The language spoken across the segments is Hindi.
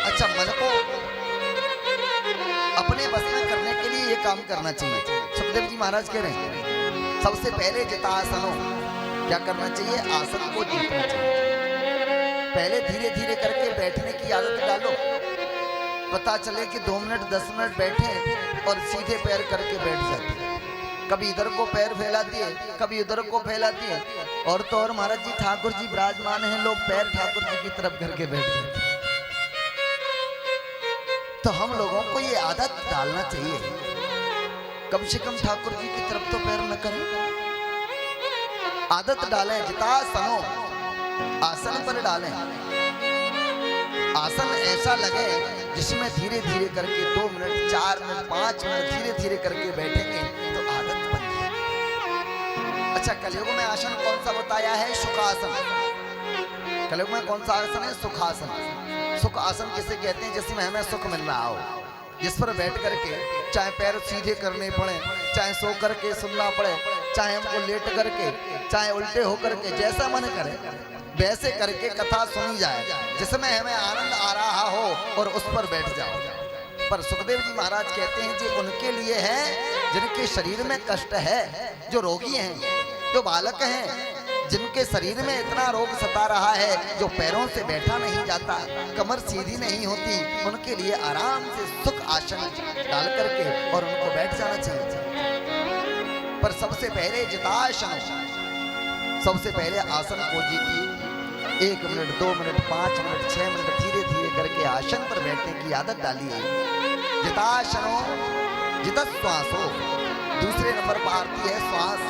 अच्छा, मन को अपने बस में करने के लिए ये काम करना चाहिए। सुखदेव जी महाराज कह रहे हैं सबसे पहले जितासनो, क्या करना चाहिए? आसन को जीतना चाहिए। पहले धीरे धीरे करके बैठने की आदत डालो। पता चले कि 2 मिनट 10 मिनट बैठे और सीधे पैर करके बैठ जाते, कभी इधर को पैर फैला दिए, कभी उधर को फैला दिए। और तो और महाराज जी ठाकुर जी विराजमान हैं, लोग पैर ठाकुर जी की तरफ करके बैठ जाते। तो हम लोगों को ये आदत डालना चाहिए, कम से कम ठाकुर जी की तरफ तो पैर न करें। आदत डालें, जितासनो, आसन पर डालें। आसन ऐसा लगे जिसमें धीरे धीरे करके 2 मिनट 4 मिनट 5 मिनट धीरे धीरे करके बैठेंगे तो आदत बन जाएगी। अच्छा, कलयुग में आसन कौन सा बताया है? सुखासन। कलयुग में कौन सा आसन है? सुखासन। सुख आसन किसे कहते हैं? जिसमें हमें सुख मिल रहा हो, जिस पर बैठ करके चाहे पैर सीधे करने पड़े, चाहे सो करके सुनना पड़े, चाहे हमको लेट करके, चाहे उल्टे होकर के, जैसा मन करे वैसे करके कथा सुनी जाए, जिसमें हमें आनंद आ रहा हो और उस पर बैठ जाओ। पर सुखदेव जी महाराज कहते हैं जी उनके लिए है जिनके शरीर में कष्ट है, जो रोगी हैं, जो बालक हैं, जिनके शरीर में इतना रोग सता रहा है, जो पैरों से बैठा नहीं जाता, कमर सीधी नहीं होती, उनके लिए आराम से सुख आसन डाल करके और उनको बैठ जाना चाहिए। पर सबसे पहले जितासन, सबसे पहले आसन को जीतिए। 1 मिनट 2 मिनट 5 मिनट 6 मिनट धीरे धीरे करके आसन पर बैठने की आदत डालिए। जितासनो जितश्वासो, दूसरे नंबर पर आती है श्वास।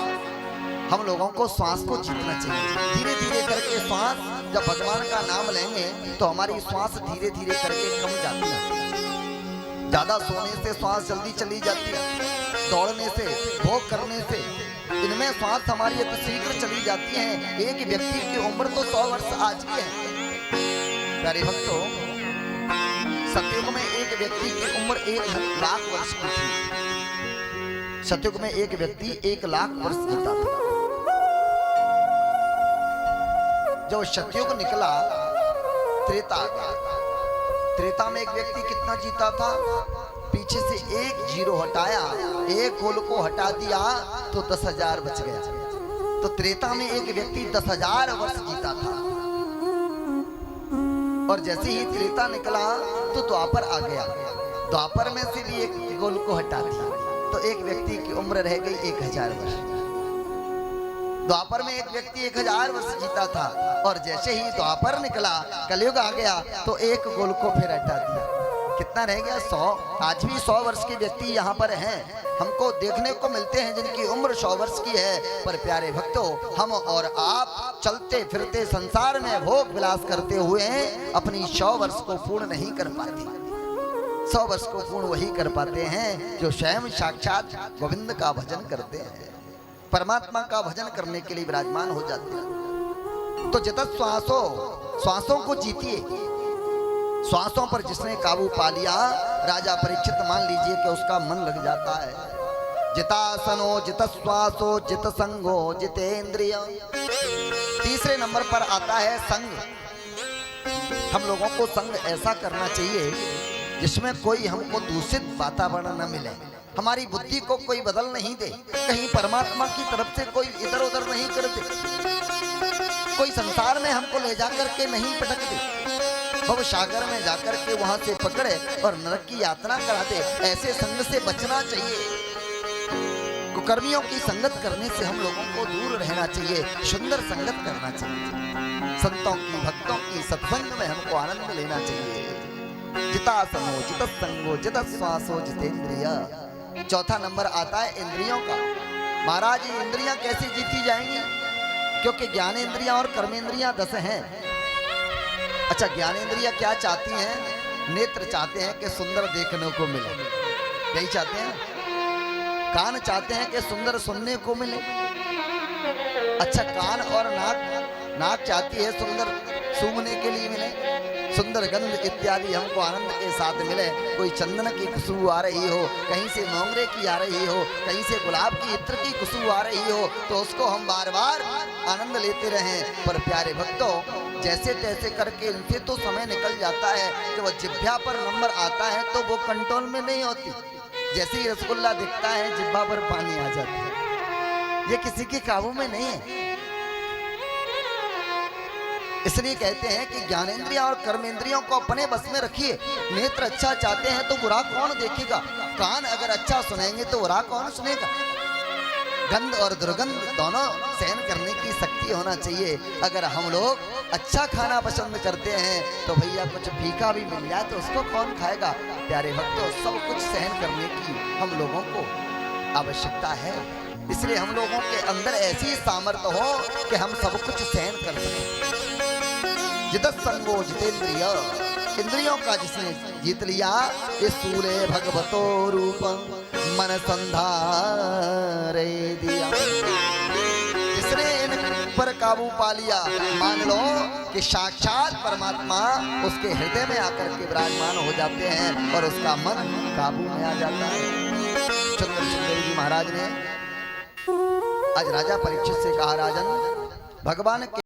हम लोगों को श्वास को जीतना चाहिए। धीरे धीरे करके श्वास, जब भगवान का नाम लेंगे तो हमारी श्वास धीरे धीरे करके कम जाती है। ज्यादा सोने से श्वास जल्दी चली जाती है, दौड़ने से, भोग करने से, इनमें श्वास हमारी अति शीघ्र चली जाती है। एक व्यक्ति की उम्र तो 100 वर्ष आज की है। प्यारे भक्तों, सतयुग में एक व्यक्ति की उम्र 1 लाख वर्ष की थी। सतयुग में एक व्यक्ति 1 लाख वर्ष जीता था। जब सतयुग निकला, त्रेता आ गया। त्रेता में एक व्यक्ति कितना जीता था? पीछे से 1 जीरो हटाया, 1 होल को हटा दिया तो 10,000 बच गया। तो त्रेता में एक व्यक्ति 10,000 वर्ष जीता था। और जैसे ही त्रेता निकला तो द्वापर आ गया। द्वापर में से भी 1 गोल को हटा दिया तो एक व्यक्ति की उम्र रह गई 1000 वर्ष। द्वापर में एक व्यक्ति 1000 वर्ष जीता था और जैसे ही द्वापर निकला, कलयुग आ गया तो 1 गोल को फिर हटा दिया। कितना रह गया? 100। आज भी 100 वर्ष के व्यक्ति यहाँ पर हैं, हमको देखने को मिलते हैं जिनकी उम्र 100 वर्ष की है। पर प्यारे भक्तों, हम और आप चलते फिरते संसार में भोग विलास करते हुए अपनी 100 वर्ष को पूर्ण नहीं कर पाते। 100 वर्ष को पूर्ण वही कर पाते हैं जो स्वयं साक्षात गोविंद का भजन करते हैं, परमात्मा का भजन करने के लिए विराजमान हो जाते हैं। तो जितत श्वासो, श्वासों को जीतिए। श्वासों पर जिसने काबू पा लिया, राजा परीक्षित मान लीजिए कि उसका मन लग जाता है। जितासनो जितश्वासो जितसंगो जितेंद्रिय। तीसरे नंबर पर आता है संग। हम लोगों को संग ऐसा करना चाहिए जिसमें कोई हमको दूषित वातावरण न मिले, हमारी बुद्धि को कोई बदल नहीं दे, कहीं परमात्मा की तरफ से कोई इधर उधर नहीं कर दे, कोई संसार में हमको ले जाकर के नहीं पटक दे, भव सागर में जाकर के वहां से पकड़े और नरक की यात्रा करा दे। ऐसे संग से बचना चाहिए। कुकर्मियों की संगत करने से हम लोगों को दूर रहना चाहिए, सुंदर संगत करना चाहिए। संतों की, भक्तों की सत्संग में हमको आनंद लेना चाहिए। जितासनो जितसंगो जितश्वासो जितेंद्रिय। चौथा नंबर आता है इंद्रियों का। महाराज, ये इंद्रियां कैसे जीती जाएंगी? क्योंकि ज्ञानेंद्रियां और कर्मेंद्रियां 10 हैं। अच्छा, ज्ञानेंद्रियां क्या चाहती हैं? नेत्र चाहते हैं कि सुंदर देखने को मिले, यही चाहते हैं। कान चाहते हैं कि सुंदर सुनने को मिले। अच्छा, कान और नाक चाहती है सुंदर सूंघने के लिए मिले, सुंदर गंध इत्यादि हमको आनंद के साथ मिले। कोई चंदन की खुशबू आ रही हो, कहीं से मोंगरे की आ रही हो, कहीं से गुलाब की इत्र की खुशबू आ रही हो, तो उसको हम बार बार आनंद लेते रहें। पर प्यारे भक्तों, जैसे तैसे करके इनसे तो समय निकल जाता है। जब जिह्वा पर नंबर आता है तो वो कंट्रोल में नहीं होती। जैसे ही रसगुल्ला दिखता है जिह्वा पर पानी आ जाता है। ये किसी के काबू में नहीं है। इसलिए कहते हैं कि ज्ञानेंद्रियां और कर्मेंद्रियों को अपने बस में रखिए। नेत्र अच्छा चाहते हैं तो बुरा कौन देखेगा? कान अगर अच्छा सुनेंगे तो बुरा कौन सुनेगा? गंध और दुर्गंध दोनों सहन करने की शक्ति होना चाहिए। अगर हम लोग अच्छा खाना पसंद करते हैं तो भैया कुछ फीका भी मिल जाए तो उसको कौन खाएगा? प्यारे भक्तों, सब कुछ सहन करने की हम लोगों को आवश्यकता है। इसलिए हम लोगों के अंदर ऐसी सामर्थ्य हो कि हम सब कुछ सहन कर सकें। जितसंगो जितेंद्रिय, इंद्रियों का जिसने जीत लिया, ये सूरे भगवतो रूप मन संधारे दिया। जिसने इन पर काबू पा लिया, मान लो कि साक्षात परमात्मा उसके हृदय में आकर के विराजमान हो जाते हैं और उसका मन काबू में आ जाता है। चंद्र सुंदरी जी महाराज ने आज राजा परीक्षित से कहा, राजन, भगवान के